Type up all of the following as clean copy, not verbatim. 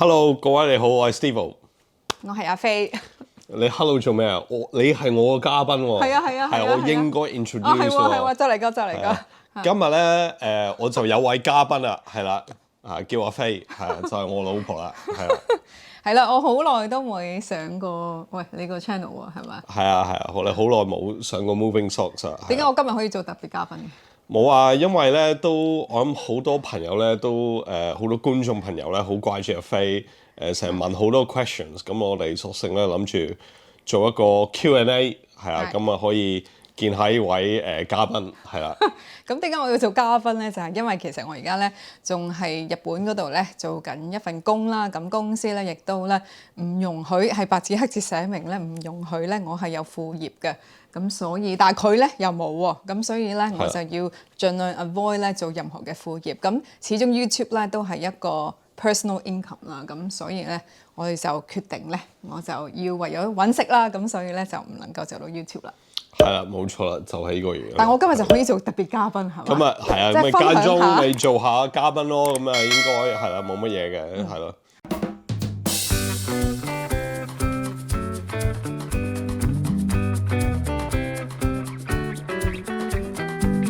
Hello，各位你好，我係 Steve。我係阿飛。你 Hello 做咩啊？你係我嘅嘉賓喎。係我應該 introduce 喎。係喎，就嚟㗎。今日咧我就有位嘉賓啦，係啦，叫阿飛，係就係我老婆啦，係啦。係啦，我好耐都冇上過你個 channel 喎，係咪？係啊，我哋好耐冇上過 Moving Socks 啊。點解我今日可以做特別嘉賓嘅？冇啊，因為咧我諗好多朋友咧都好多觀眾朋友咧好掛住阿飛，成日問好多 questions， 咁我哋索性咧諗住做一個 Q&A， 係啊，咁啊可以見下呢位嘉賓，係啦。咁點解我要做嘉賓咧？就係因為其實我而家咧仲係日本嗰度咧做緊一份工啦，咁公司咧亦都咧唔容許係白紙黑字寫明咧唔容許咧我係有副業嘅。咁所以，但係佢咧又冇喎，咁所以咧我就要盡量 avoid 咧做任何嘅副業。咁始終 YouTube 咧都係一個 personal income 啦，咁所以咧我哋就決定咧，我就要為咗揾食啦，咁所以咧就唔能夠做到 YouTube 啦。係啦，冇錯啦，就係呢個原因。但係我今日就可以做特別嘉賓，係嘛？咁啊，係啊，咁間中你做下嘉賓咯，咁啊應該係啦，冇乜嘢嘅，係咯。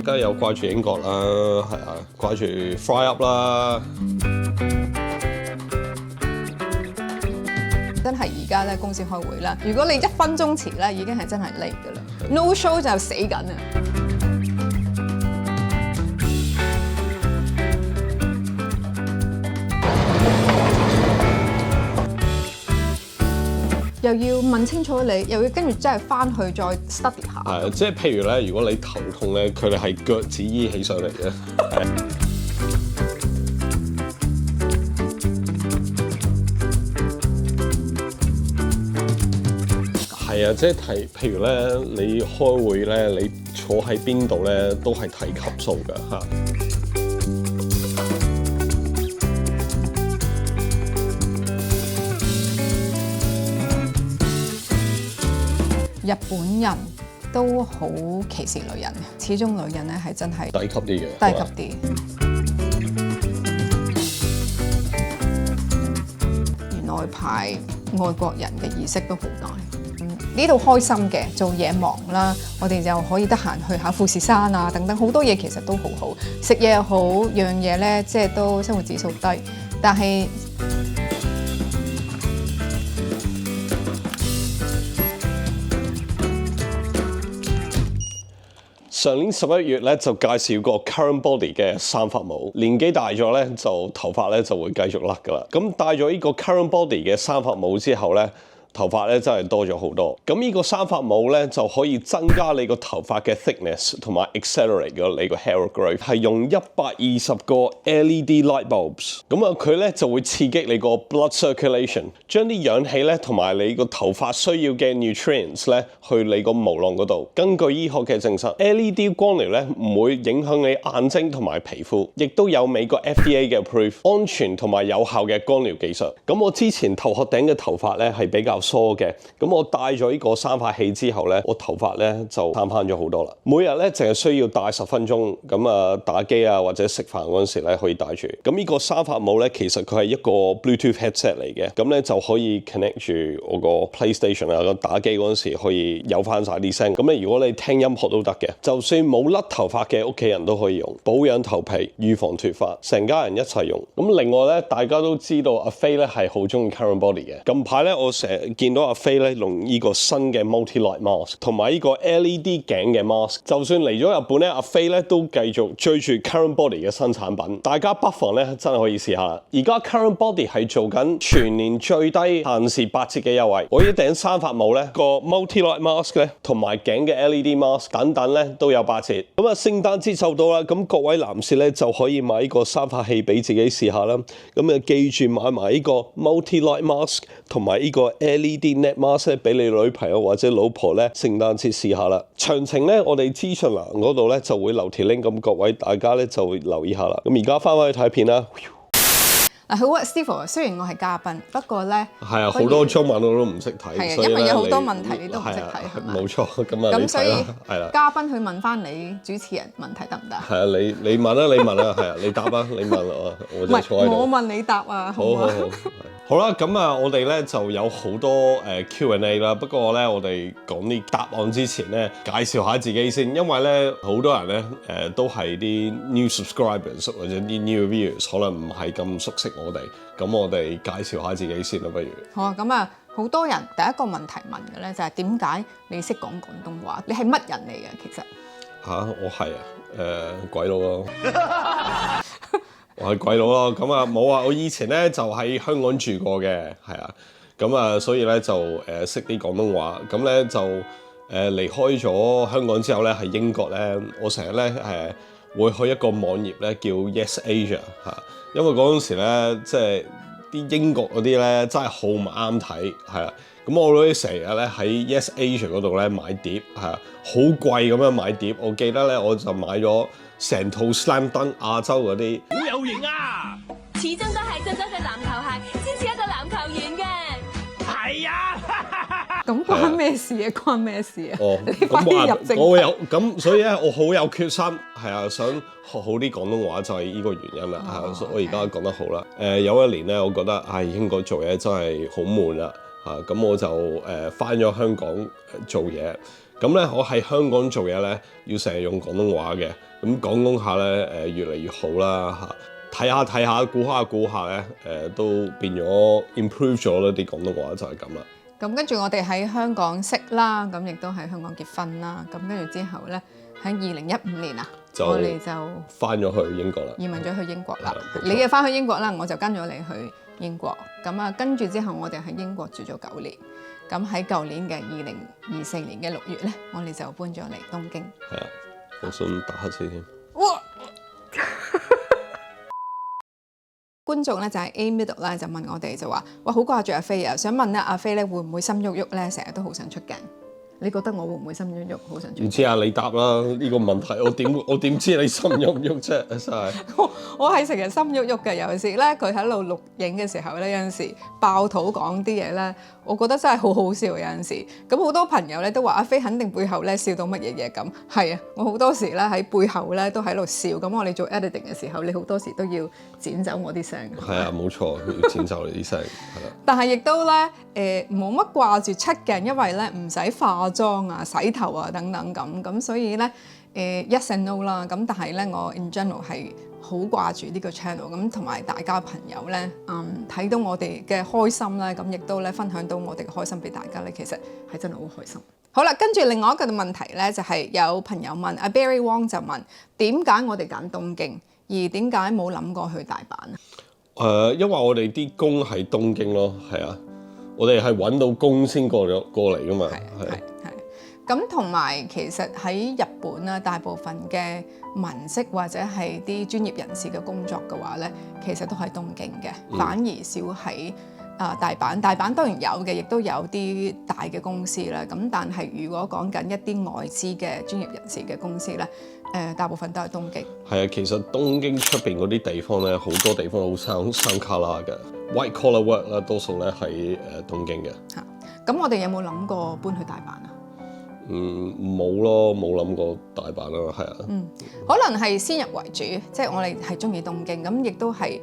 梗係有掛住英國啦，係啊，掛住 Fly Up 啦。真係而家咧公司開會啦，如果你1分鐘遲咧，已經係真係 late 㗎啦。No show 就死緊啊！又要問清楚你，又要跟住真係翻去再 study 下。係，即係譬如咧，如果你頭痛咧，佢哋係腳趾醫起上嚟嘅。係啊，即係譬如咧，你開會咧，你坐喺邊度咧，都係睇級數㗎嚇。日本人都好歧視女人，始終女人咧係真係低級啲嘅，低級啲。原來排外國人嘅意識都好大。呢度開心嘅，做嘢忙啦，我哋就可以得閒去下富士山啊，等等好多嘢其實都好好，食嘢又好，樣嘢咧即係都生活指數低，但係上年11月咧就介紹過 Current Body 嘅三髮帽，年紀大咗咧就頭髮咧就會繼續甩㗎啦。咁戴咗呢個 Current Body 嘅三髮帽之後咧，頭髮咧真係多咗好多。咁呢個三髮帽咧就可以增加你個頭髮嘅 thickness 同埋 accelerate 咗你個 hair growth。係用120個 LED light bulbs。咁啊佢咧就會刺激你個 blood circulation， 將啲氧氣咧同埋你個頭髮需要嘅 nutrients 咧去你個毛囊嗰度。根據醫學嘅證實 ，LED 光療咧唔會影響你眼睛同埋皮膚，亦都有美國 FDA 嘅 approve 安全同埋有效嘅光療技術。咁我之前頭殼頂嘅頭髮咧係比較疏嘅，咁我戴咗呢個生髮器之後咧，我頭髮咧就慳翻咗好多啦。每日咧淨係需要戴10分鐘，咁啊打機啊或者食飯嗰陣時咧可以戴住。咁呢個生髮帽咧其實佢係一個 Bluetooth headset 嚟嘅，咁咧就可以 connect 住我個 PlayStation 啊，咁打機嗰陣時可以有翻晒啲聲。咁咧如果你聽音樂都得嘅，就算冇甩頭髮嘅屋企人都可以用，保養頭皮，預防脫髮，成家人一齊用。咁另外咧，大家都知道阿飛咧係好中意 Current Body 嘅。近排咧我成日見到阿飛咧用呢個新嘅 Multi-Light Mask 同埋呢個 LED 頸嘅 mask， 就算嚟咗日本咧，阿飛咧都繼續追住 Current Body 嘅新產品，大家不妨咧真係可以試下啦。而家 Current Body 係做緊全年最低限時8折嘅優惠，我呢頂生髮帽咧個 Multi-Light Mask 咧同埋頸嘅 LED Mask 等等咧都有8折。咁啊聖誕節就到啦，咁各位男士咧就可以買呢個生髮器俾自己試下啦。咁啊記住買埋呢個 Multi-Light Mask 同埋呢個 LED Net Mask 俾你女朋友或者老婆咧聖誕節試下啦。詳情咧我哋資訊欄嗰度咧就會留條 link，咁各位大家咧就會留意下啦。咁而家翻返去睇片啦。嗱，好啊，Steve，雖然我係嘉賓，不過咧係啊，好多中文我都唔識睇，係啊，所以因為有好多你問題你都唔識睇，係咪？冇錯，咁啊，你咁所以睇啦，係啦。嘉賓去問翻你主持人問題得唔得？係啊，你問啦，你問啦，係啊，你答啦，你問我唔就坐喺度。係我問你答啊，好唔好啊？好啦，咁啊，我哋咧就有好多Q&A 啦。不過咧，我哋講啲答案之前咧，介紹下自己先，因為咧好多人咧都係啲 new subscribers 或者啲 new viewers，可能唔係咁熟悉我哋。咁我哋介紹下自己先啦，不如。好啊，咁啊，好多人第一個問題問嘅咧就係點解你識講廣東話？你係乜人嚟嘅？其實我係鬼佬咯。我係鬼佬咯，咁啊冇啊！我以前咧就喺香港住過嘅，係啊，咁啊所以咧就識啲廣東話，咁咧就離開咗香港之後咧喺英國咧，我成日咧會去一個網頁咧叫 Yes Asia 嚇，因為嗰陣時咧即係啲英國嗰啲咧真係好唔啱睇，係啊，咁我都成日咧喺 Yes Asia 嗰度咧買碟，係啊，好貴咁樣買碟，我記得咧我就買咗成套 Slam Dunk 亞洲嗰啲，好有型啊！始終都係着咗對籃球鞋先似一個籃球員嘅。係啊，咁關咩事啊？關咩事啊？哦，你快啲入正題。我有咁，所以咧我好有決心，係啊，想學好啲廣東話就係呢個原因啦。係所以我而家講得好啦。有一年咧，我覺得英國做嘢真係好悶啦。咁我就返咗香港做嘢。咁咧，我喺香港做嘢咧，要成日用廣東話嘅。咁講下咧，越嚟越好啦嚇。睇下，估下咧，都變咗 improve 咗啦啲廣東話就係咁啦。咁跟住我哋喺香港識啦，咁亦都喺香港結婚啦。咁跟住之後咧，喺2015年啊，我哋就翻咗去英國啦，移民咗去英國啦。係你又翻去英國啦，我就跟咗你去英國。咁啊，跟住之後我哋喺英國住咗9年。咁喺舊年嘅2024年嘅6月咧，我哋就搬咗嚟東京。係啊，我想打乞嗤添。哇！觀眾咧就係 A Middle 咧就問我哋就話：哇，好掛住阿飛啊！想問咧阿飛咧會唔會心喐喐咧？成日都好想出鏡。你覺得我會唔會心喐喐？好想出鏡？唔知啊，你答啦呢個問題，我點知你心喐唔喐啫？真係我係成日心喐喐嘅，有時咧佢喺度錄影嘅時候咧，有陣時爆肚講啲嘢咧，我覺得真係好好笑。有陣時咁好多朋友咧都話阿飛肯定背後咧笑到乜嘢嘢咁。係啊，我好多時咧喺背後咧都喺度笑。咁我哋做 editing 嘅時候，你好多時都要剪走我啲聲。係啊，冇錯，要剪走你啲聲，係啦。但係亦都咧冇乜掛住出鏡，因為咧唔使化妝啊、洗頭啊等等咁，所以咧yes and no 啦。咁但係咧我 in general 係好掛住呢個 channel 咁，同埋大家朋友咧睇到我哋嘅開心咧，咁亦都咧分享到我哋嘅開心俾大家咧，其實係真係好開心。好啦，跟住另外一個問題咧，就係有朋友問阿 Barry Wong 就問點解我哋揀東京，而點解冇諗過去大阪啊？因為我哋啲工喺東京咯，係啊，我哋係揾到工先過嚟噶嘛，係。咁同埋其實喺日本啦，大部分嘅文職或者係啲專業人士嘅工作嘅話咧，其實都係東京嘅，反而少喺大阪。大阪當然有嘅，亦都有啲大嘅公司啦。咁但係如果講緊一啲外資嘅專業人士嘅公司咧，大部分都係東京。係啊，其實東京出邊嗰啲地方咧，好多地方好山卡拉嘅 white collar work 啦，多數咧喺東京嘅。嚇，咁我哋有冇諗過搬去大阪啊？冇咯，冇諗過大阪啦，係啊。可能係先入為主，即係我哋係中意東京，咁亦都係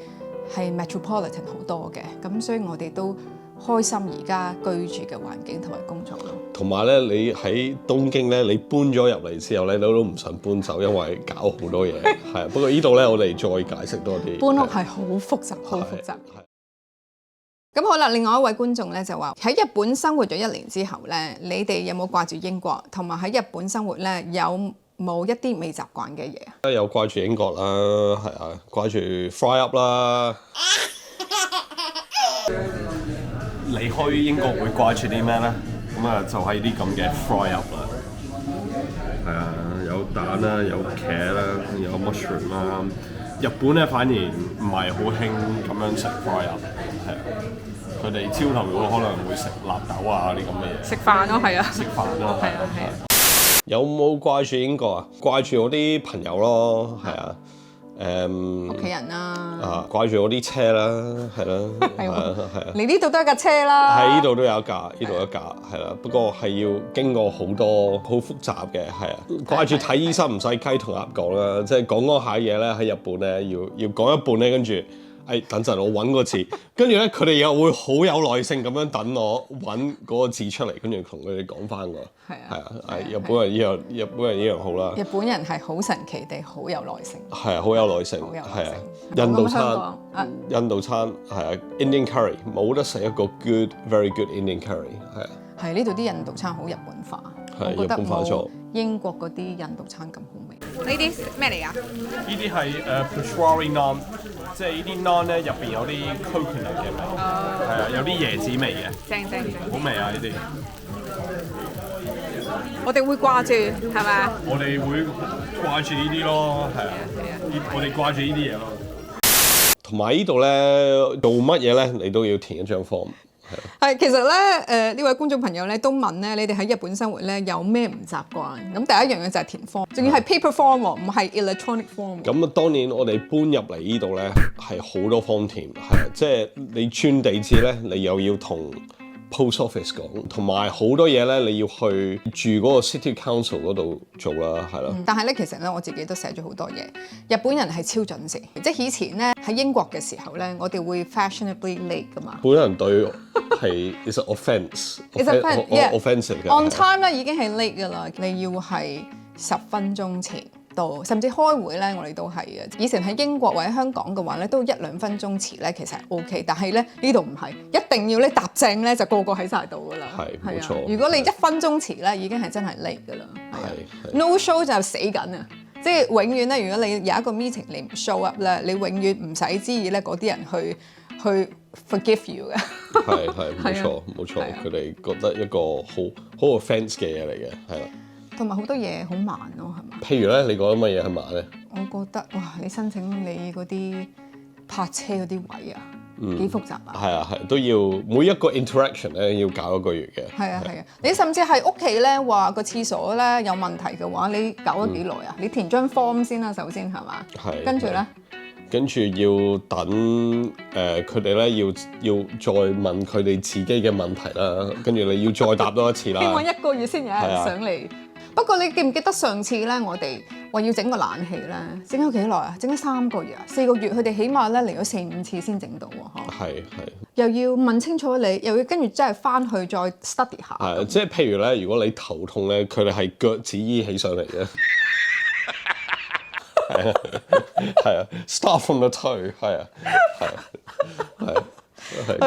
metropolitan 好多嘅，咁所以我哋都開心而家居住嘅環境同埋工作咯。同埋咧，你喺東京咧，你搬咗入嚟之後咧，你都唔想搬走，因為搞好多嘢。係啊，不過呢度咧，我哋再解釋多啲。搬屋係好複雜，好複雜。咁好啦，另外一位觀眾咧就話喺日本生活咗1年之後咧，你哋有冇掛住英國？同埋喺日本生活咧，有冇一啲未習慣嘅嘢啊？有掛住英國啦，係啊，掛住 fry up 啦。離開英國會掛住啲咩咧？咁啊，就係啲咁嘅 fry up 啦。係啊，有蛋啦，有茄啦，有 mushroom 啦。日本咧反而唔係好興咁樣食 fry up， 係啊。佢哋朝頭早可能會食納豆啊啲咁嘅嘢。食飯咯，係啊。食飯咯，係啊係啊。有冇掛住英國啊？掛住我啲朋友咯，係啊。屋企人啦，掛住我啲車啦，係啦，係啊。你呢度都有架車啦，喺呢度都有一架，呢度一架係啦。不過係要經過好多好複雜嘅，係啊。掛住睇醫生唔使雞同鴨講啦，即係講嗰下嘢咧喺日本咧要講一半咧，跟住等陣我揾個字，跟住咧佢哋又會好有耐性咁樣等我揾嗰個字出嚟，跟住同佢哋講翻個。係啊，日本人一樣好啦。日本人係好神奇地好有耐性。係啊，好有耐性。係啊，印度餐係啊 ，Indian curry 冇得食一個 very good Indian curry 係啊。係呢度啲印度餐好日本化，係我覺得日本化咗冇英國嗰啲印度餐咁好味。呢啲咩嚟㗎？呢啲係peshwari naan，即係呢啲 naan 咧入邊有啲 coconut 嘅味，係啊，有啲椰子味嘅，正，好味啊呢啲。我哋會掛住係咪啊？我哋會掛住呢啲咯，係啊，我哋掛住呢啲嘢咯。同埋呢度咧做乜嘢咧，你都要填一張 form。係，其實咧，呢位觀眾朋友咧都問咧，你哋喺日本生活咧有咩唔習慣？咁第一樣嘢就係填 form，仲要係 paper form 喎，唔係 electronic form。咁啊，當年我哋搬入嚟呢度咧係好多 form 填，係即係你轉地址咧，你又要同 post office 講，同埋好多嘢咧你要去住嗰個 city council 嗰度做啦，係咯。但係咧，其實咧我自己都寫咗好多嘢。日本人係超準時，即係以前咧喺英國嘅時候咧，我哋會 fashionably late 噶嘛。本人對係 is an offence， offensive 嘅。On time 咧已經係 late 噶啦，你要係10分鐘前到，甚至開會咧我哋都係嘅。以前喺英國或者香港嘅話咧，都1-2分鐘遲咧其實係 OK，但係咧呢度唔係，一定要咧踏正咧就個個喺晒度噶啦。係冇錯。如果你1分鐘遲咧，已經係真係 late 噶啦。係 no show 就死緊啊！即係永遠咧，如果你有一個 meeting 你唔 show up 咧，你永遠唔使知意咧嗰啲人去 forgive you 嘅。係冇錯，佢哋覺得一個好 offense 嘅嘢嚟嘅，係啦。同埋好多嘢好慢咯，係嘛？譬如咧，你覺得乜嘢係慢咧？我覺得哇，你申請你嗰啲泊車嗰啲位啊，幾複雜啊！係啊，都要每一個 interaction 咧要搞1個月嘅。係啊，你甚至係屋企咧話個廁所咧有問題嘅話，你搞咗幾耐啊？你填張 form 先啦，首先係嘛？係。跟住咧？跟住要等佢哋咧要再問佢哋自己嘅問題啦，跟住你要再答多一次啦。希望1個月先有人上嚟。不過你記唔記得上次咧，我哋話要整個冷氣咧，整咗幾耐啊？整咗3個月啊，4個月，佢哋起碼咧嚟咗4-5次先整到喎，係。又要問清楚你，又要跟住真係翻去再 study 下。係，即係譬如咧，如果你頭痛咧，佢哋係腳趾醫起上嚟嘅。係啊，start from the toe， 係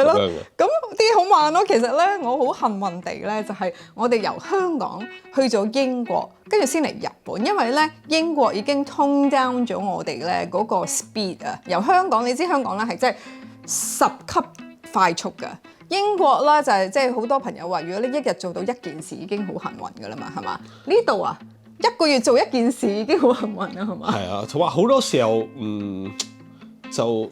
咯，咁啲好慢咯。其實咧，我好幸運地咧，就係我哋由香港去咗英國，跟住先嚟日本。因為咧，英國已經 tone down 咗我哋咧嗰個 speed 啊。由香港，你知香港咧係真係10級快速㗎。英國咧就係即係好多朋友話，如果你一日做到1件事已經好幸運㗎啦嘛，係嘛？呢度啊，1個月做1件事已經好幸運啦，係嘛？係啊，同埋好多時候就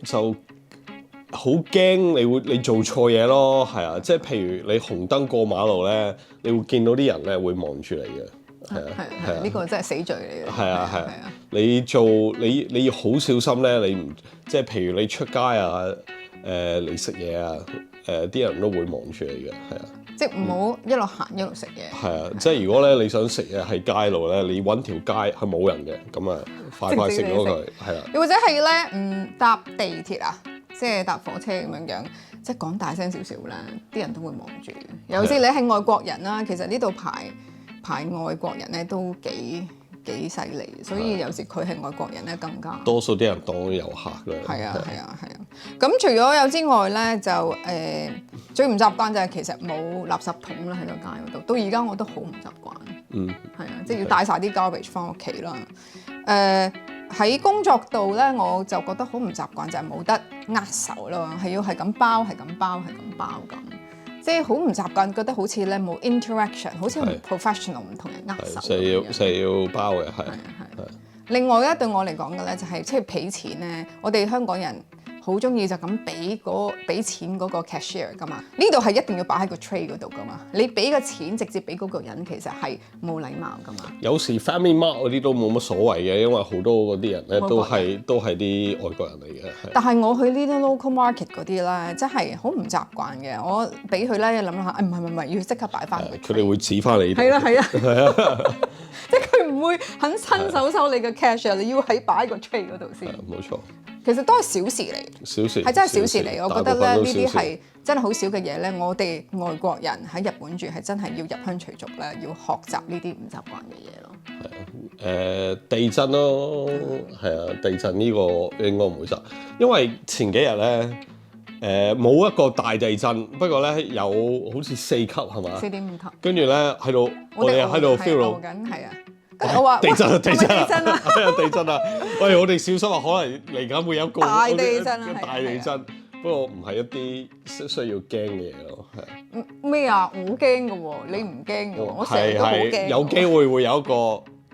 好驚你做錯嘢咯，係啊，即係譬如你紅燈過馬路咧，你會見到啲人咧會望住你嘅，係啊，呢個真係死罪嚟嘅。係啊，你要好小心咧，你唔即係譬如你出街啊，你食嘢啊，啲人都會望住你嘅，係啊。即係唔好一路行一路食嘢。係啊，即係如果咧你想食嘢喺街度咧，你揾條街係冇人嘅，咁啊快食咗佢，係啦。又或者係咧，搭地鐵啊，即係搭火車咁樣，即係講大聲少少啦，啲人都會望住。尤其是你係外國人啦，其實呢度排外國人咧都幾犀利，所以有時佢係外國人咧更加。多數啲人當遊客㗎。係啊。咁除咗有之外咧，就最唔習慣就係其實冇垃圾桶啦喺個街嗰度，到而家我都好唔習慣。係啊，即係要帶晒啲 garbage 翻屋企啦。喺工作度咧，我就覺得好唔習慣，就係冇得握手咯，係要係咁包咁。即係好唔習慣，覺得好似咧冇 interaction， 好似唔 professional， 唔同人握手。係要包嘅，係。另外咧，對我嚟講嘅咧，就係即係俾錢咧，我哋香港人好好中意就咁俾錢嗰個 cashier 噶嘛，呢度係一定要擺喺個 tray 嗰度噶嘛，你俾個錢直接俾嗰個人其實係冇禮貌噶嘛。有時 Family Mart 嗰啲都冇乜所謂嘅，因為好多嗰啲人咧都係啲外國人嚟嘅。但係我去呢啲 local market 嗰啲咧，真係好唔習慣嘅。我俾佢咧諗下，唔係，要即刻擺翻佢。佢哋會指翻你。係啊，即係佢唔會肯親手收你嘅 cash 啊，你要喺擺個 tray 嗰度先。冇錯。其實都係小事嚟，小事係真係小事嚟。我覺得咧，呢啲係係真係好少嘅嘢咧。我哋外國人喺日本住係真係要入鄉隨俗咧，要學習呢啲唔習慣嘅嘢咯。係啊，地震咯，係啊，地震呢個應該唔會實，因為前幾日咧冇一個大地震，不過咧有好似4級係嘛4.5級，跟住咧喺度我哋喺度 feel 到緊係啊。我話地震啊！地震啊！係啊！地震啊！喂，我哋小心啊！可能嚟緊會有一個大地震啊！大地震，不過唔係一啲需要驚嘅嘢咯，係。咩啊？我驚嘅喎，你唔驚嘅喎，我成日都好驚。有機會會有一個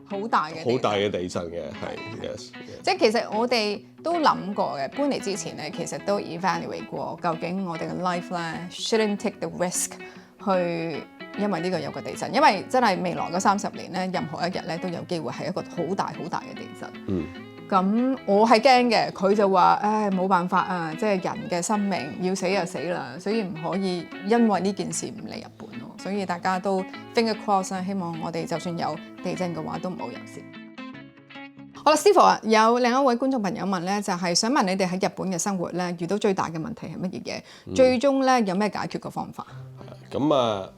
好大嘅地震嘅，係 yes。即係其實我哋都諗過嘅，搬嚟之前咧，其實都 evaluate 過，究竟我哋嘅 life 咧 shouldn't take the risk 去。因為呢個有個地震，因為真係未來嗰30年咧，任何一日咧都有機會係一個好大嘅地震。咁我係驚嘅，佢就話：唉，冇辦法啊，即係人嘅生命要死就死啦，所以唔可以因為呢件事唔嚟日本咯。所以大家都 finger cross 啦，希望我哋就算有地震嘅話，都唔好有事。好啦，師傅啊，有另一位觀眾朋友問咧，就係想問你哋喺日本嘅生活咧，遇到最大嘅問題係乜嘢嘢？最終咧有咩解決嘅方法？咁啊。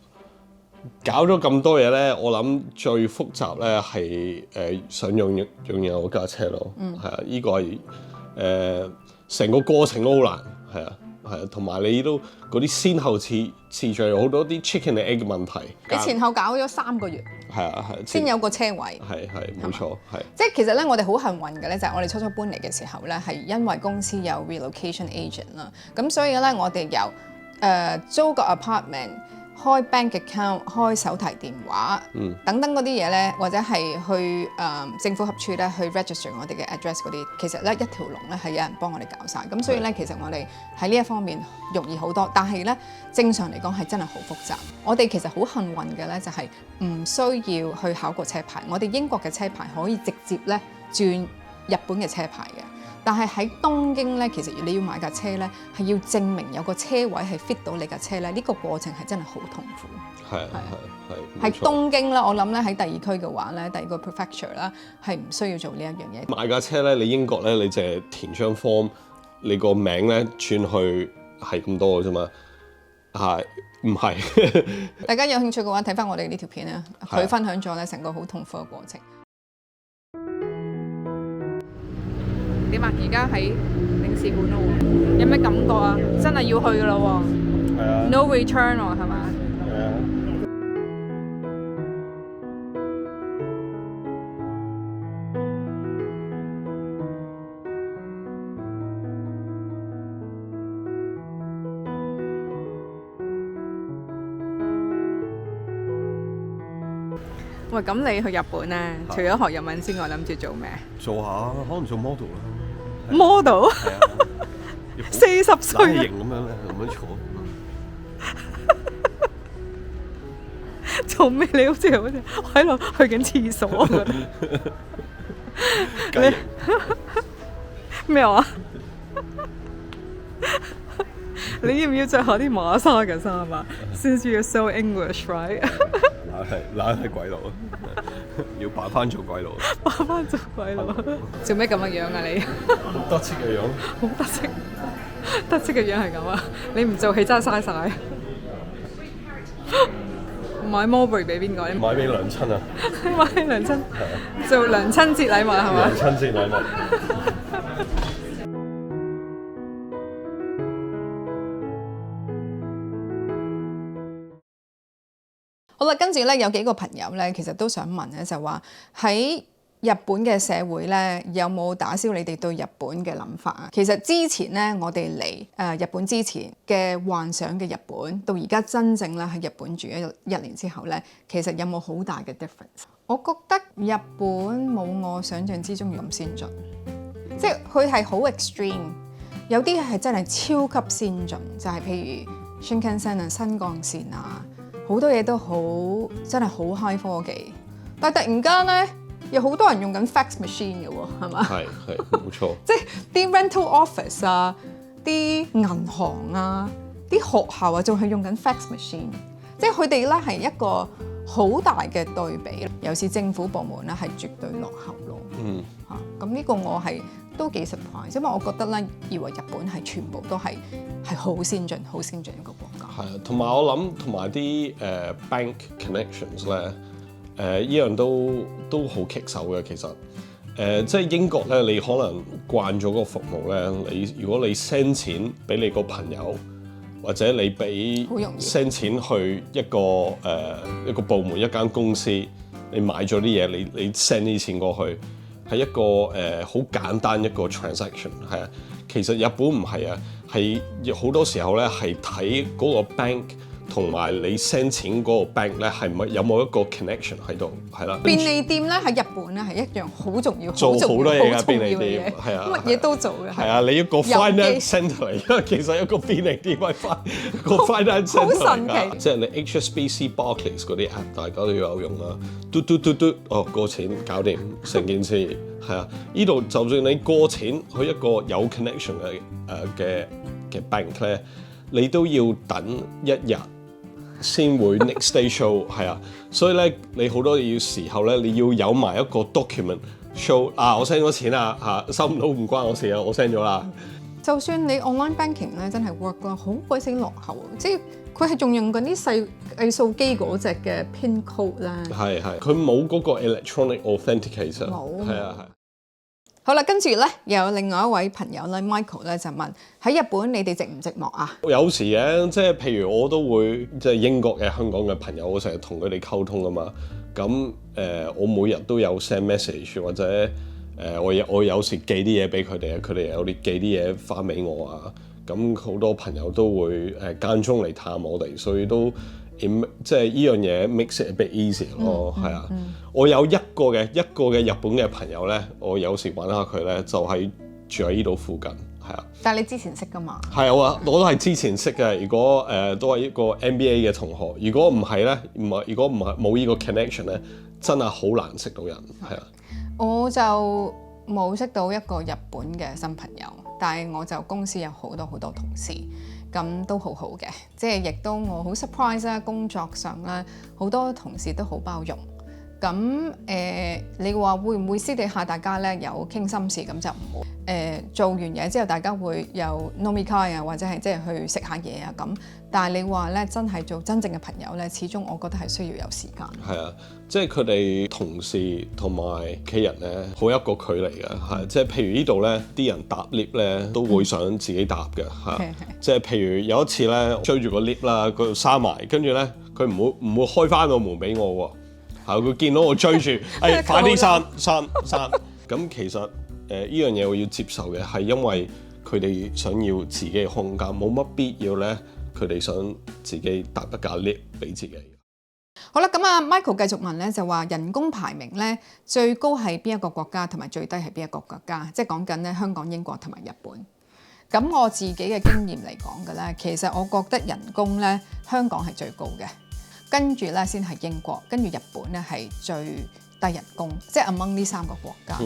搞咗咁多嘢咧，我諗最複雜咧係想擁有架車咯，係啊，呢個係成個過程都好難，係啊，同埋你都嗰啲先後次序好多啲 chicken and egg 嘅問題。你前後搞咗3個月，係啊，先有個車位，係冇錯，係。即係其實咧，我哋好幸運嘅咧，就係我哋初搬嚟嘅時候咧，係因為公司有 relocation agent 啦，咁所以咧我哋有租個 apartment。開 bank account、開手提電話、等等嗰啲嘢咧，或者係去政府合署咧去 register 我哋嘅 address 嗰啲，其實咧一條龍咧係有人幫我哋搞晒。咁所以咧其實我哋喺呢一方面容易好多，但係咧正常嚟講係真係好複雜。我哋其實好幸運嘅咧就係唔需要去考個車牌，我哋英國嘅車牌可以直接咧轉日本嘅車牌嘅。但係喺東京咧，其實你要買架車咧，係要證明有個車位係 fit 到你架車咧，呢個過程係真係好痛苦。係喺東京啦，我諗咧喺第2區嘅話咧，第2個 prefecture 啦，係唔需要做呢一樣嘢。買架車咧，你英國咧，你淨係填張 form，你個名咧轉去係咁多嘅啫嘛，係唔係？大家有興趣嘅話，睇翻我哋呢條片啊，佢分享咗咧成個好痛苦嘅過程。點啊？而家喺領事館咯喎，有咩感覺啊？真係要去噶啦喎，係啊 ，no return 喎，係嘛？係啊。喂，咁你去日本咧，除咗學日文之外，諗住做咩？做下可能做 model 啦。model 40歲型咁樣咧，咁樣坐。做咩？你好似喺度去緊廁所咁。你咩話？你要唔要着下啲馬莎嘅衫啊 ？Since you're so English, right？ 懶係鬼佬，要扮翻做鬼佬。扮翻做鬼佬，做咩咁嘅樣啊你？好得戚嘅樣，好得戚，得戚嘅樣係咁啊！你唔做戲真係嘥晒。買 Mulberry 俾邊個？買俾娘親啊！買俾娘親，做娘親節禮物係嘛？娘親節禮物。好啦，跟住咧有幾個朋友咧，其實都想問咧，就話喺日本嘅社會咧，有冇打消你哋對日本嘅諗法啊？其實之前咧，我哋嚟日本之前嘅幻想嘅日本，到而家真正咧喺日本住一年之後咧，其實有冇好大嘅 difference？ 我覺得日本冇我想象之中咁先進，即係佢係好 extreme。有啲係真係超級先進，就係、譬如 Shinkansen 啊、新幹線啊，好多嘢都好真係好 high 科技。但係突然間咧，有好多人用緊 fax machine 嘅喎，係嘛？係冇錯。即係啲 rental office 啊、啲銀行啊、啲學校啊，仲係用緊 fax machine。即係佢哋咧係一個好大嘅對比，尤其是政府部門咧係絕對落後咯。咁呢個我係都幾 surprise，因為我覺得咧，以為日本係全部都係好先進、好先進一個國家。係啊，同埋我諗，同埋啲bank connections 咧，依樣都好棘手嘅。其實即係英國咧，你可能慣咗個服務咧，如果你 send 錢俾你個朋友，或者你俾 send 錢去一個部門、一間公司，你買咗啲嘢，你 send 啲錢過去，係一個好簡單一個 transaction， 係啊。其實日本唔係啊，係好多時候咧係睇嗰個 bank 同埋你 send 錢嗰個 bank 咧係咪有冇一個 connection 喺度，係啦。便利店咧喺日本咧係一樣好重要、做好多嘢㗎，便利嘅店係啊，乜嘢都做嘅。係啊，你一個 finance centre 嚟，因為其實一個便利店係個 finance centre 好神奇。即係你 HSBC、Barclays 嗰啲 app，大家都有用啦。嘟哦，過錢搞掂成件事，係啊。呢度就算你過錢去一個有 connection 嘅 bank 咧，你都要等一日先會 next day show， 係啊。所以咧，你好多要時候咧，你要有埋一個 document show 我 send 咗錢啦收唔到唔關我事啊，我 send 咗啦。就算你 online banking 咧，真係 work 啦，好鬼死落後，即係佢係仲用緊啲細計數機嗰隻嘅 pin code 咧。係，佢冇嗰個 electronic authenticator。冇。係啊。好啦，跟住咧有另外一位朋友咧 Michael 咧就問喺日本你哋寂唔寂寞啊？有時嘅，即係譬如我都會即係英國嘅香港嘅朋友，我成日同佢哋溝通啊嘛。咁我每日都有 send message 或者我有時寄啲嘢俾佢哋啊，佢哋有啲寄啲嘢翻俾我啊。咁好多朋友都會間中嚟探我哋，所以都即係呢樣嘢 makes it a bit easier 咯，係啊。我有一個嘅日本嘅朋友咧，我有時揾下佢咧，就係住喺呢度附近，係啊。但係你之前識㗎嘛？係我都係之前識嘅。如果都係一個 MBA 嘅同學，如果唔係咧，如果唔係冇呢個 connection 咧，真係好難識到人，係啊。我就冇識到一個日本嘅新朋友，但係我就公司有好多同事，咁都好好嘅，即係亦都我好 surprise 啦。工作上咧，好多同事都好包容。咁你話會唔會私底下大家咧有傾心事咁就唔會。做完嘢之後，大家會有 nomikai 啊，或者係即係去食下嘢啊咁。但係你話咧，真係做真正嘅朋友咧，始終我覺得係需要有時間。係啊，即係佢哋同事同埋屋企人咧，好一個距離嘅，係即係譬如呢度咧，啲人搭 lift 咧都會想自己搭嘅，係即係譬如有一次咧追住個 lift 啦，嗰度閂埋，跟住咧佢唔會開翻個門俾我喎。佢見到我追住，快啲閂。咁其實呢樣嘢我要接受嘅，係因為佢哋想要自己嘅空間，冇乜必要咧。佢哋想自己搭一架 lift 俾自己。好啦，咁啊 Michael 繼續問咧，就話人工排名咧最高係邊一個國家，同埋最低係邊一個國家？即係講緊咧香港、英國同埋日本。咁我自己嘅經驗嚟講嘅咧，其實我覺得人工咧香港係最高嘅。跟住咧先係英國，跟住日本咧係最低人工，即係 among 呢三個國家。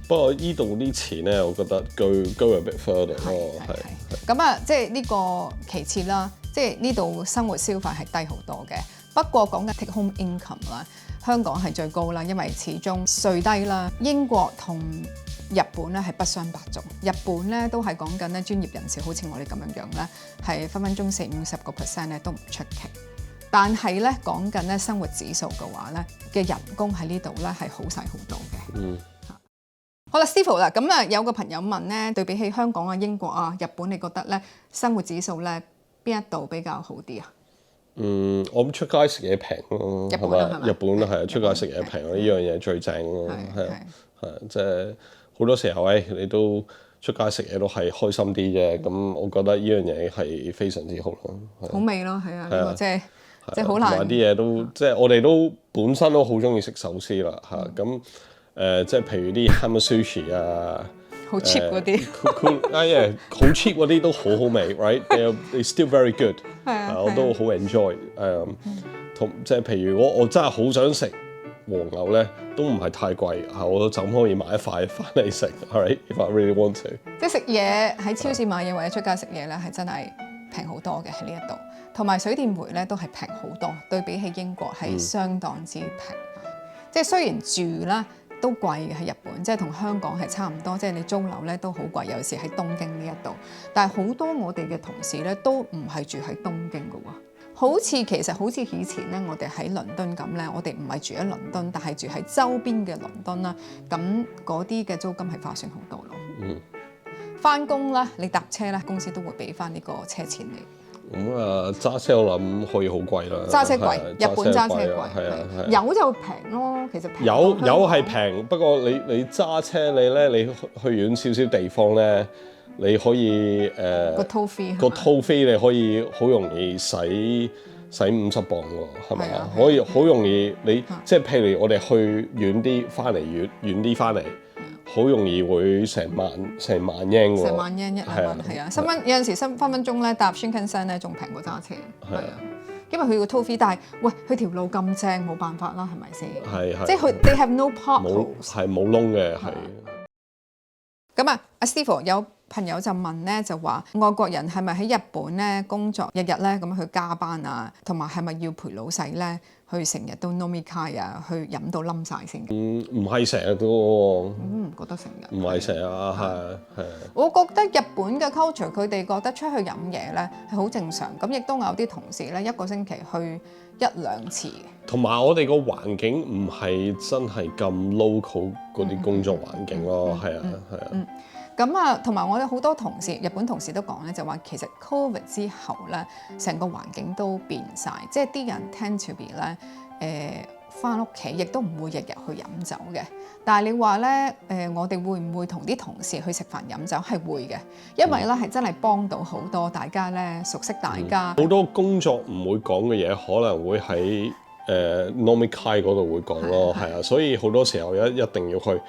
不過依度啲錢咧，我覺得 go a bit further 咯，係。咁啊，即係呢個其次啦，即係呢度生活消費係低好多嘅。不過講緊 take home income 啦，香港係最高啦，因為始終稅低啦。英國同日本咧係不相伯仲，日本咧都係講緊咧專業人士，好似我哋咁樣樣咧，係分分鐘40-50%咧都唔出奇。但係咧講緊咧生活指數嘅話咧嘅人工喺呢度咧係好細好多嘅。好啦 Steve 啦，咁啊有個朋友問咧，對比起香港啊、英國啊、日本，你覺得咧生活指數咧邊一度比較好啲啊？我諗出街食嘢平咯，係咪？日本係啊，出街食嘢平咯，呢樣嘢最正咯，係啊，即係好多時候你都出街食嘢都係開心啲啫。咁我覺得呢樣嘢係非常之好咯，好味咯，係啊，呢個即係好難。同埋啲嘢都即係我哋都本身都好中意食壽司啦嚇。咁即係譬如啲 Hama Sushi 啊，好 cheap 嗰啲。好 cheap 嗰啲都好好味 ，right？They still very good。係啊，我都好 enjoy。同即係譬如我真係好想食黃牛咧，都唔係太貴，我就可以買一塊翻嚟食。Alright，if I really want to。即係食嘢喺超市買嘢或者出街食嘢咧，係真係平好多嘅喺呢一度。同埋水電煤咧都係平好多，對比起英國係相當之平。即係雖然住啦都貴嘅喺日本，即係同香港係差唔多，即係你租樓咧都好貴，尤其是喺東京呢一度。但係好多我哋嘅同事咧都唔係住喺東京嘅喎。其實好似以前咧，我哋喺倫敦咁咧，我哋唔係住喺倫敦，但係住喺周邊嘅倫敦啦。咁嗰啲嘅租金係划算好多咯。翻工啦，你搭車咧，公司都會俾翻呢個車錢你。揸車我諗可以好貴啦。揸車貴，日本揸車貴，係啊。油就平咯，其實平。油係平，不過你揸車你去遠少少地方咧，你可以個 toll fee 個 toll fee 你可以好容易使50磅喎，係咪啊？可以好容易即係譬如我哋去遠啲翻嚟，遠啲翻嚟。好容易會成萬yen喎，成萬yen 1-2萬係啊，有陣時分分鐘咧搭 Shinkansen 咧仲平過揸車，係啊，因為佢個 toll fee， 但係喂佢條路咁正冇辦法啦，係咪先？係，即係佢 they have no potholes， 係冇窿嘅係。咁啊，阿 Steve 有朋友就問咧，就話外國人係咪喺日本咧工作日日咧咁去加班啊，同埋係咪要陪老細咧去成日都 nomikai 啊，去飲到冧晒先？唔係成日都喎。唔覺得成日？唔係成日啊，係。我覺得日本嘅 culture， 佢哋覺得出去飲嘢咧係好正常，咁亦都有啲同事咧一個星期去1-2次嘅。同埋我哋個環境唔係真係咁 local 嗰啲工作環境咯，係啊。咁啊，同埋我哋好多同事，日本同事都講咧，就話其實 Covid 之後咧，成個環境都變晒，即係啲人 tend to be 咧，翻屋企亦都唔會日日去飲酒嘅。但係你話咧，我哋會唔會同啲同事去食飯飲酒？係會嘅，因為咧係真係幫到好多大家咧，熟悉大家。好多工作唔會講嘅嘢，可能會喺nomikai 嗰度會講咯，係啊，所以好多時候一定要去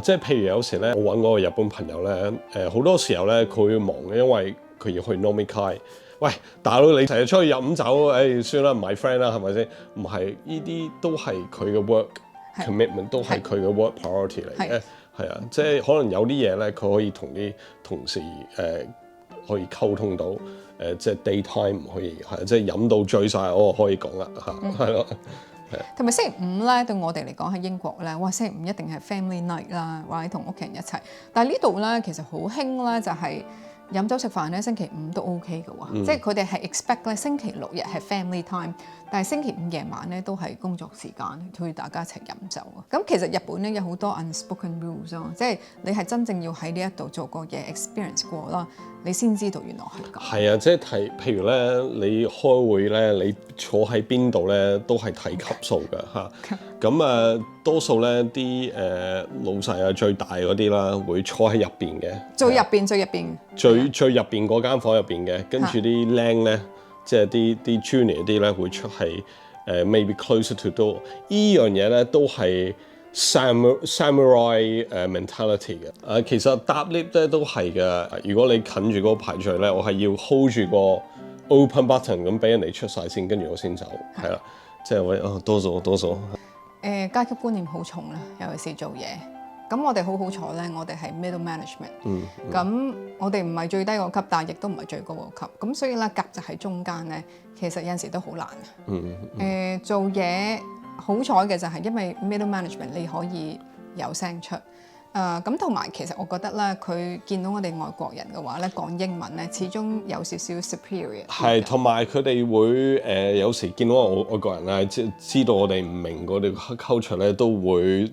即係譬如有時咧，我揾嗰個日本朋友咧，好多時候咧佢會忙嘅，因為佢要去 nomikai。喂，大佬你成日出去飲酒，算啦，唔係 friend 啦，係咪先？唔係，呢啲都係佢嘅 work commitment， 都係佢嘅 work priority 嚟嘅，係啊，即係可能有啲嘢咧，佢可以同啲同事可以溝通到。即係 daytime 唔可以係，即係飲到醉晒，我可以講啦嚇，係咯。同埋星期五咧，對我哋嚟講喺英國咧，哇！星期五一定係 family night 啦，或者同屋企人一齊。但係呢度咧，其實好興咧，就係飲酒食飯咧，星期五都 OK 嘅喎，即係佢哋係 expect 咧星期六日係 family time， 但係星期五夜晚咧都係工作時間，去大家一齊飲酒。咁其實日本咧有好多 unspoken rules 咯，即係你係真正要喺呢一度做過嘢 experience 過啦，你先知道原來係咁。係啊，即係譬如咧，你開會咧，你坐喺邊度咧，都係睇級數嘅嚇。咁多數咧啲老細啊，最大嗰啲啦，會坐喺入邊嘅。最入邊入邊嗰間房入邊嘅，跟住啲僆咧，即係啲 junior 啲咧，會出係maybe closer to door。依樣嘢咧都係 samurai mentality 嘅。其實搭 lift 咧都係嘅。如果你近住嗰個排序咧，我係要 hold 住個 open button 咁俾人哋出晒先，跟住我先走。係啦，即係我多數。階級觀念好重啦，尤其是做嘢。咁我哋好彩咧，我哋係 middle management。咁我哋唔係最低個級，但係亦都唔係最高個級。咁所以咧，夾就喺中間咧，其實有陣時都好難。做嘢好彩嘅就係因為 middle management 你可以有聲出。咁同埋其實我覺得咧，佢見到我哋外國人嘅話咧，講英文咧，始終有少少 superior。係，同埋佢哋會有時見到我外國人咧，即知道我哋唔明嗰啲 culture 咧，都會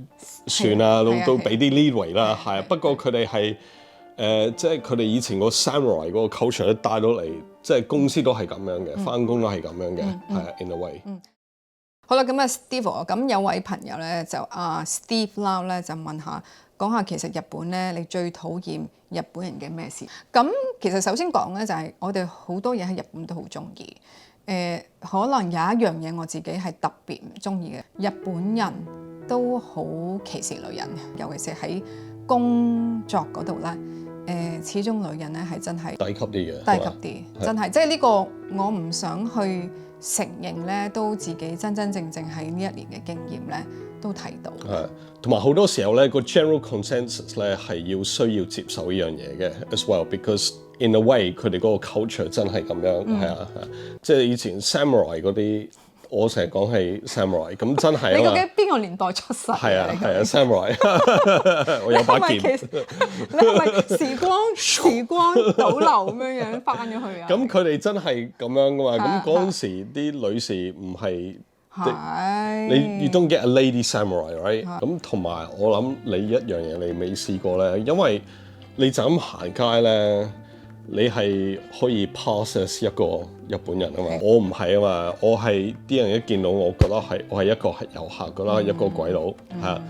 算啦，都俾啲 leeway 啦，係。不過佢哋係即係佢哋以前個 samurai 嗰個 culture 咧帶到嚟，即係公司都係咁樣嘅，翻工都係咁樣嘅，係 in a way。好啦，咁啊 Steve， 咁有位朋友咧就Steve Lau 咧就講下其實日本咧，你最討厭日本人嘅咩事？咁其實首先講咧就係我哋好多嘢喺日本都好中意。可能有一樣嘢我自己係特別唔中意嘅，日本人都好歧視女人，尤其是喺工作嗰度咧，始終女人咧係真係低級啲嘅，低級啲，真係即係呢個我唔想去承認咧，都自己真真正正喺呢一年嘅經驗咧都睇到。係，同埋好多時候咧個 general consensus 咧係需要接受呢樣嘢嘅 as well，because in a way 佢哋嗰個 culture 真係咁樣，係啊，即係以前 samurai 嗰啲。我成日講係 samurai， 咁真係你究竟邊個年代出世？係啊，samurai， 我有把劍。你係咪時光倒流咁樣翻咗去啊？咁佢哋真係咁樣噶嘛？咁嗰陣時啲女士唔係，你 you don't get a lady samurai，right？ 咁同埋我諗你一樣嘢你未試過咧，因為你就咁行街咧。你係可以 pass as 一個日本人啊嘛，我唔係啊嘛，我係啲人一見到我覺得我係一個係遊客噶啦，一個鬼佬嚇。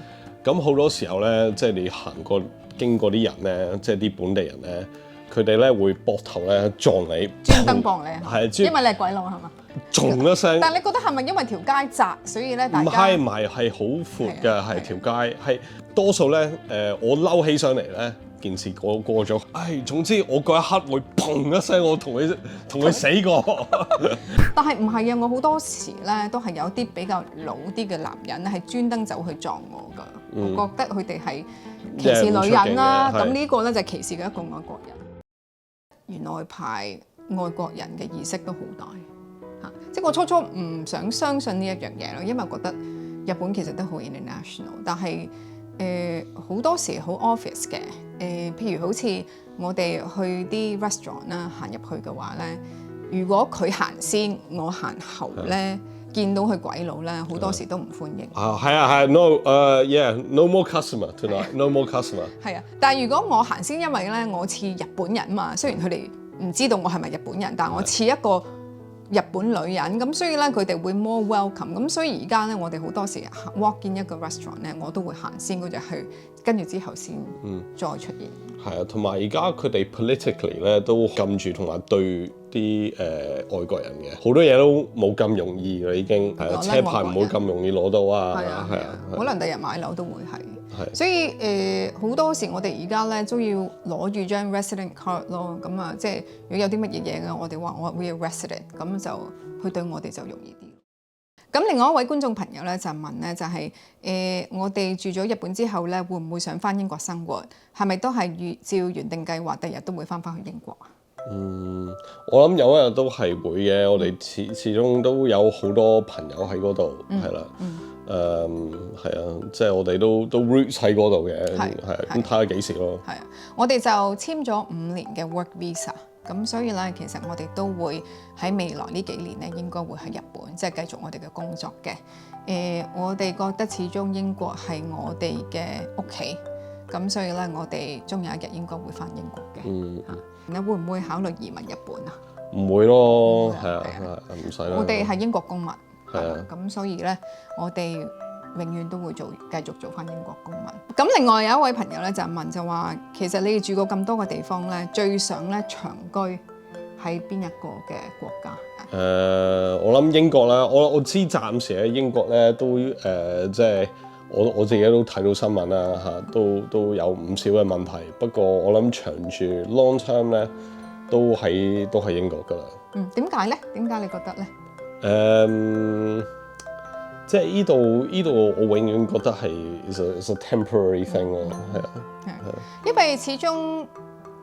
咁好多時候咧，即係你經過啲人咧，即係啲本地人咧，佢哋咧會膊頭咧撞你，專登撞你，係因為你係鬼佬係嘛？撞一聲。但係你覺得係咪因為條街窄，所以咧大家？唔係係好闊嘅，係條街係多數咧我嬲起上嚟咧。件事過咗，總之我嗰一刻會砰一聲，我同佢死過。但係唔係啊？我好多時咧都係有啲比較老啲嘅男人咧，係專登走去撞我㗎。我覺得佢哋係歧視女人啦。咁呢個咧就係歧視嘅一個外國人。原來排外國人嘅意識都好大嚇，即係我初初唔想相信呢一樣嘢咯，因為覺得日本其實都好 international， 但係好多時好 obvious 嘅。譬如好似我哋去啲 restaurant 啦，行入去嘅話咧，如果佢行先，我行後咧，見到佢鬼佬咧，好多時都唔歡迎。係啊 ，no more customer tonight，no more customer。係啊，但係如果我行先，因為咧我似日本人嘛，雖然佢哋唔知道我係咪日本人，但係我似一個日本女人，咁所以咧佢哋會 more welcome。咁所以而家咧，我哋好多時 walk in 一個 restaurant 咧，我都會行先嗰隻去。跟住之後先再出現。係啊，同埋而家佢哋 politically 咧都禁住同埋對啲外國人嘅好多嘢都冇咁容易嘅已經，係啊，車牌唔會咁容易攞到啊，係啊，可能第日買樓都會係，所以好多時我哋而家咧都要攞住張 resident card 咯，咁啊即係如果有啲乜嘢嘢嘅，我哋話我 we are resident， 咁就佢對我哋就容易啲。咁另外一位觀眾朋友咧就問咧，就係我哋住咗日本之後咧，會唔會想翻英國生活？係咪都係照原定計劃，第日都會翻去英國啊？我諗有一日都係會嘅。我哋始終都有好多朋友喺嗰度，係啦，係啊，即係我哋都 root 喺嗰度嘅，係咁睇下幾時咯。係啊，我哋就簽咗5年嘅 work visa。咁所以咧，其實我哋都會喺未來呢幾年咧，應該會喺日本，即係繼續我哋嘅工作嘅。我哋覺得始終英國係我哋嘅屋企，咁所以咧，我哋終有一日應該會返英國嘅。你會唔會考慮移民日本啊？唔會咯，係啊，唔使啦。我哋係英國公民，係啊，咁所以咧，我哋永遠都會繼續做翻英國公民。咁另外有一位朋友咧就問就話，其實你哋住過咁多個地方咧，最想咧長居喺邊一個嘅國家？我諗英國啦，我知暫時喺英國咧都即係我自己都睇到新聞啦嚇，都有唔少嘅問題。不過我諗長住 long term 咧都係英國㗎啦。點解咧？點解你覺得咧？即係依度我永遠覺得係 is a temporary thing 咯，係啊，因為始終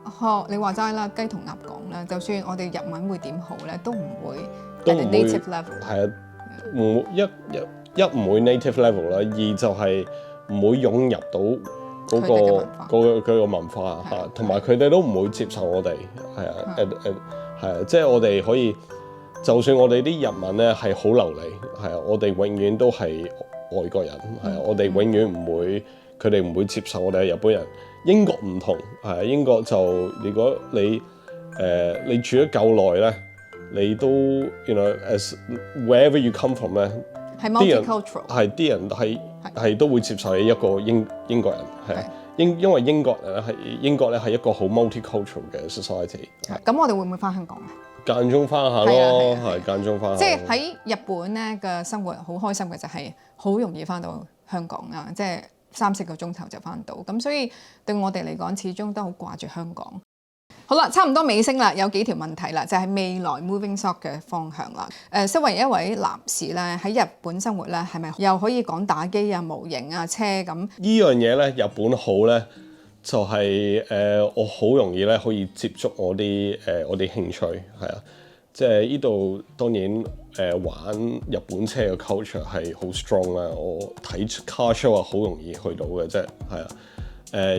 學你話齋啦，雞同鴨講啦，就算我哋日文會點好咧，都唔會 native level。係啊，一唔會 native level 啦，二就係唔會湧入到嗰個文化嚇，同埋佢哋都唔會接受我哋，係啊，係啊，即係我哋可以。就算我哋啲日文咧係好流利，係啊，我哋永遠都係外國人，係啊，我哋永遠唔會，佢哋唔會接受我哋係日本人。英國唔同，係啊，英國就如果你住咗夠耐咧，你都 you know as wherever you come from 咧，係 multicultural， 係啲人係都會接受你一個英國人，係啊，因為英國咧係一個好 multicultural 嘅 society。咁我哋會唔會翻香港啊？間中翻下咯，係間中翻下。即係喺日本咧嘅生活好開心嘅就係好容易翻到香港啊！即係3-4個鐘頭就翻到。咁所以對我哋嚟講，始終都好掛住香港。好啦，差唔多尾聲啦，有幾條問題啦，就係未來 Moving Sock 嘅方向啦。身為一位男士咧，喺日本生活咧，係咪又可以講打機啊、模型啊、車咁？呢樣嘢咧，日本好咧，就係我好容易咧可以接觸我啲興趣係啊，即係呢度當然玩日本車嘅 culture 係好 strong 啦。我睇 car show 啊，好容易去到嘅啫，係啊。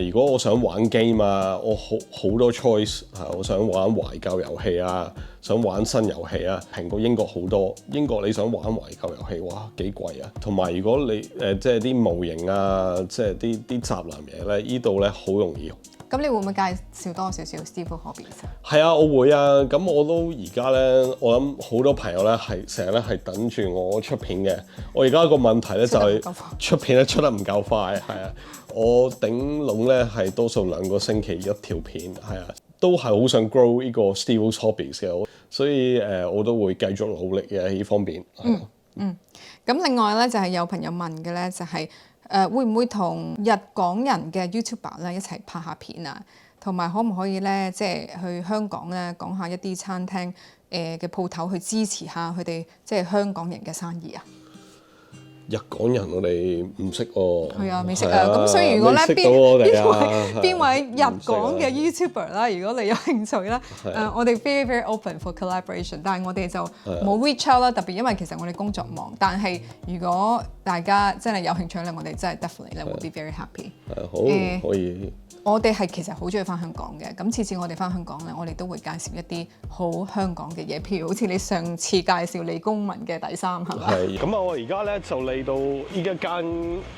如果我想玩 game 啊，我好多 choice 係，我想玩懷舊遊戲啊，想玩新遊戲啊，平過英國好多。英國你想玩懷舊遊戲，哇幾貴啊！同埋如果你即係啲模型啊，即係啲宅男嘢咧，呢度咧好容易。咁你會唔會介紹多少少 Steve Hobbies？係啊，我會啊。咁我都而家咧，我諗好多朋友咧係成日咧係等住我出片嘅。我而家個問題咧就係出片咧出得唔夠快，係啊。我頂籠咧係多數2個星期一條片，係啊，都係好想 grow 呢個 Steve Hobbies 嘅，所以我都會繼續努力嘅呢方面。咁另外咧就係有朋友問嘅咧就係、會唔會同日港人嘅 YouTuber 咧一齊拍下片啊？同埋可唔可以咧即係去香港咧講下一啲餐廳嘅鋪頭去支持下佢哋即係香港人嘅生意啊？日港人我哋唔識喎，係啊，未識啊。咁所以如果咧邊位日港嘅 YouTuber 啦，如果你有興趣啦，我哋 very open for collaboration， 但係我哋就冇 reach out 啦，特別因為其實我哋工作忙。但係如果大家真係有興趣咧，我哋真係 definitely 咧會 be very happy。好可以。我哋係其實好中意翻香港嘅，咁次次我哋翻香港咧，我哋都會介紹一啲好香港嘅嘢，譬如好似你上次介紹李公民嘅底衫係咪？係。咁啊，我而家咧就嚟到依一間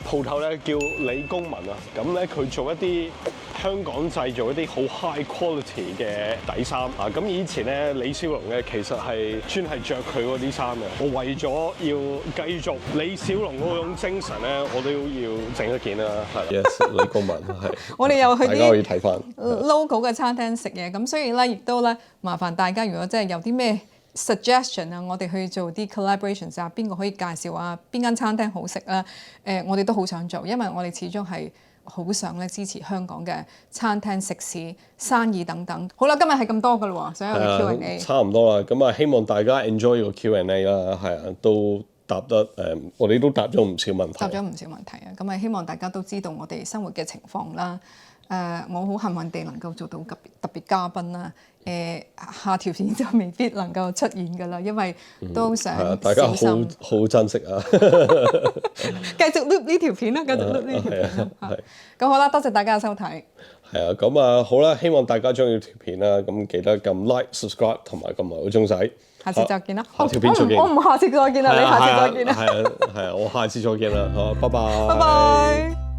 鋪頭咧，叫李公民啊。咁咧佢做一啲香港製造一啲好 high quality 嘅底衫啊。咁以前咧李小龍咧其實係專係着佢嗰啲衫嘅。我為咗要繼續李小龍嗰種精神咧，我都要整一件啦。係。Yes， 李公民係。我哋又去大家可以睇翻 local 嘅餐廳食嘢，咁所以咧亦都咧麻煩大家，如果真係有啲咩 suggestion 啊，我哋去做啲 collaborations 啊，邊個可以介紹啊，邊間餐廳好食啦？我哋都好想做，因為我哋始終係好想咧支持香港嘅餐廳食肆生意等等。好啦，今日係咁多噶啦喎，所有嘅 Q&A 差唔多啦。咁啊，希望大家 enjoy 呢個 Q&A 啦，係啊，都答得我哋都答咗唔少問題。答咗唔少問題啊！咁啊，希望大家都知道我哋生活嘅情況啦。我好幸運地能夠做到特別嘉賓啦。下條片就未必能夠出現㗎啦，因為都想大家好珍惜啊！繼續錄呢條片啦，繼續錄呢條片啦。咁好啦，多謝大家嘅收睇。係啊，咁啊好啦，希望大家中意條片啦，咁記得撳 like、subscribe 同埋撳埋個鐘仔。下次再見啦！下條片再見。我唔下次再見啦，你下次再見啦。係啊，我下次再見啦。好，拜拜。拜拜。